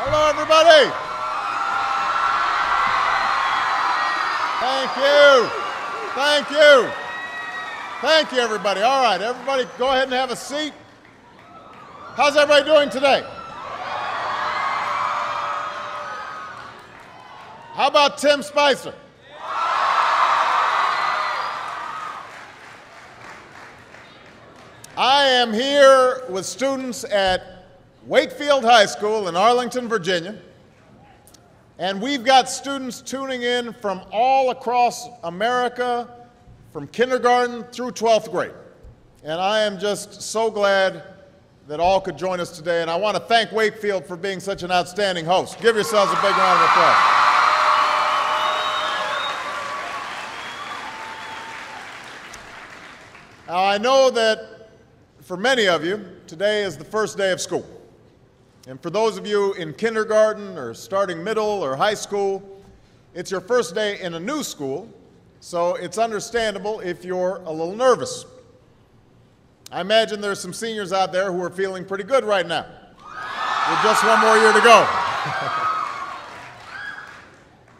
Hello, everybody. Thank you. Thank you. Thank you, everybody. All right, everybody, go ahead and have a seat. How's everybody doing today? How about Tim Spicer? I am here with students at Wakefield High School in Arlington, Virginia, and we've got students tuning in from all across America, from kindergarten through 12th grade. And I am just so glad that all could join us today, and I want to thank Wakefield for being such an outstanding host. Give yourselves a big round of applause. Now, I know that for many of you, today is the first day of school. And for those of you in kindergarten or starting middle or high school, it's your first day in a new school, so it's understandable if you're a little nervous. I imagine there's some seniors out there who are feeling pretty good right now, with just one more year to go.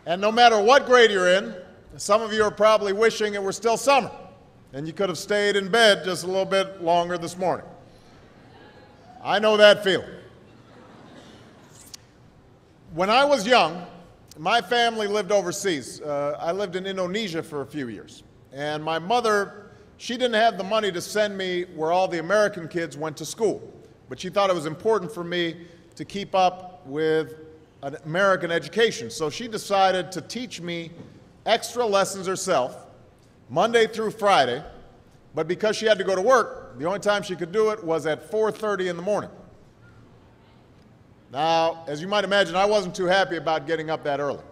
And no matter what grade you're in, some of you are probably wishing it were still summer, and you could have stayed in bed just a little bit longer this morning. I know that feeling. When I was young, my family lived overseas. I lived in Indonesia for a few years. And my mother, she didn't have the money to send me where all the American kids went to school. But she thought it was important for me to keep up with an American education. So she decided to teach me extra lessons herself, Monday through Friday, but because she had to go to work, the only time she could do it was at 4:30 in the morning. Now, as you might imagine, I wasn't too happy about getting up that early.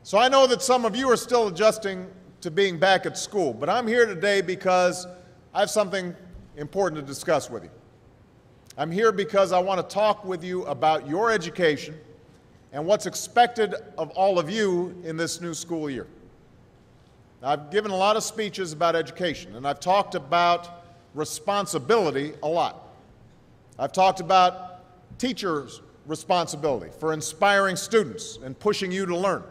So I know that some of you are still adjusting to being back at school, but I'm here today because I have something important to discuss with you. I'm here because I want to talk with you about your education and what's expected of all of you in this new school year. I've given a lot of speeches about education, and I've talked about responsibility a lot. I've talked about teachers' responsibility for inspiring students and pushing you to learn.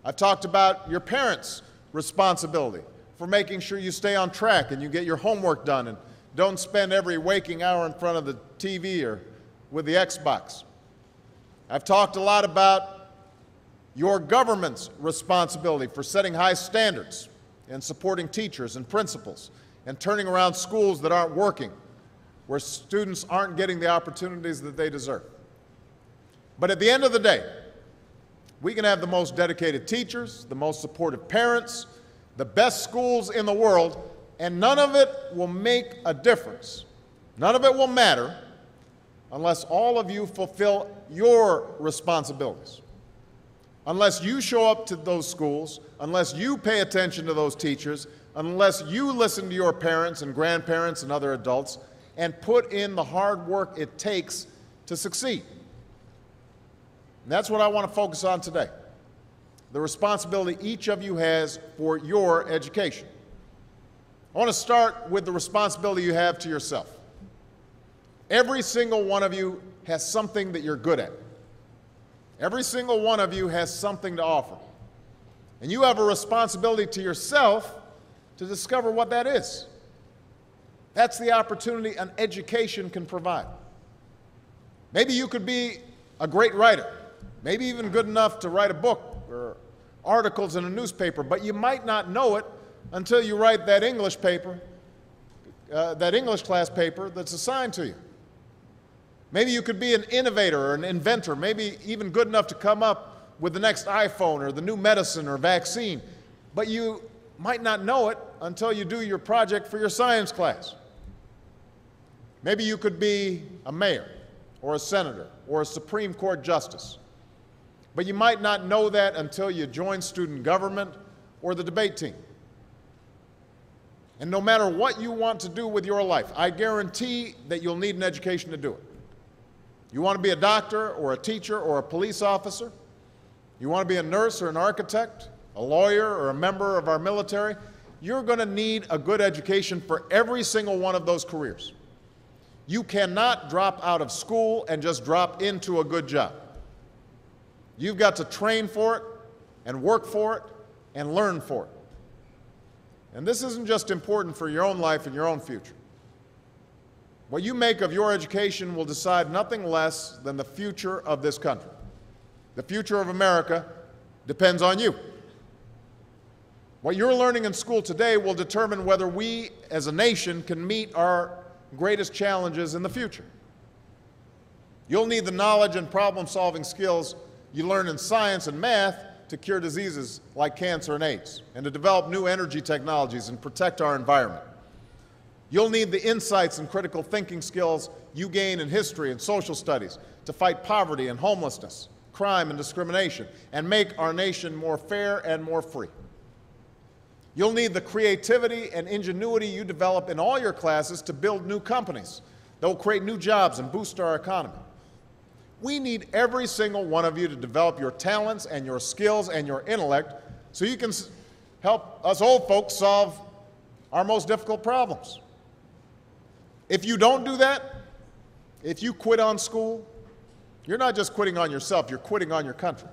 I've talked about your parents' responsibility for making sure you stay on track and you get your homework done and don't spend every waking hour in front of the TV or with the Xbox. I've talked a lot about your government's responsibility for setting high standards and supporting teachers and principals and turning around schools that aren't working, where students aren't getting the opportunities that they deserve. But at the end of the day, we can have the most dedicated teachers, the most supportive parents, the best schools in the world, and none of it will make a difference. None of it will matter unless all of you fulfill your responsibilities. Unless you show up to those schools, unless you pay attention to those teachers, unless you listen to your parents and grandparents and other adults, and put in the hard work it takes to succeed. And that's what I want to focus on today, the responsibility each of you has for your education. I want to start with the responsibility you have to yourself. Every single one of you has something that you're good at. Every single one of you has something to offer. And you have a responsibility to yourself to discover what that is. That's the opportunity an education can provide. Maybe you could be a great writer, maybe even good enough to write a book or articles in a newspaper, but you might not know it until you write that English paper, that English class paper that's assigned to you. Maybe you could be an innovator or an inventor, maybe even good enough to come up with the next iPhone or the new medicine or vaccine, but you might not know it until you do your project for your science class. Maybe you could be a mayor or a senator or a Supreme Court justice, but you might not know that until you join student government or the debate team. And no matter what you want to do with your life, I guarantee that you'll need an education to do it. You want to be a doctor or a teacher or a police officer? You want to be a nurse or an architect, a lawyer or a member of our military? You're going to need a good education for every single one of those careers. You cannot drop out of school and just drop into a good job. You've got to train for it and work for it and learn for it. And this isn't just important for your own life and your own future. What you make of your education will decide nothing less than the future of this country. The future of America depends on you. What you're learning in school today will determine whether we as a nation can meet our greatest challenges in the future. You'll need the knowledge and problem-solving skills you learn in science and math to cure diseases like cancer and AIDS, and to develop new energy technologies and protect our environment. You'll need the insights and critical thinking skills you gain in history and social studies to fight poverty and homelessness, crime and discrimination, and make our nation more fair and more free. You'll need the creativity and ingenuity you develop in all your classes to build new companies that will create new jobs and boost our economy. We need every single one of you to develop your talents and your skills and your intellect so you can help us old folks solve our most difficult problems. If you don't do that, if you quit on school, you're not just quitting on yourself, you're quitting on your country.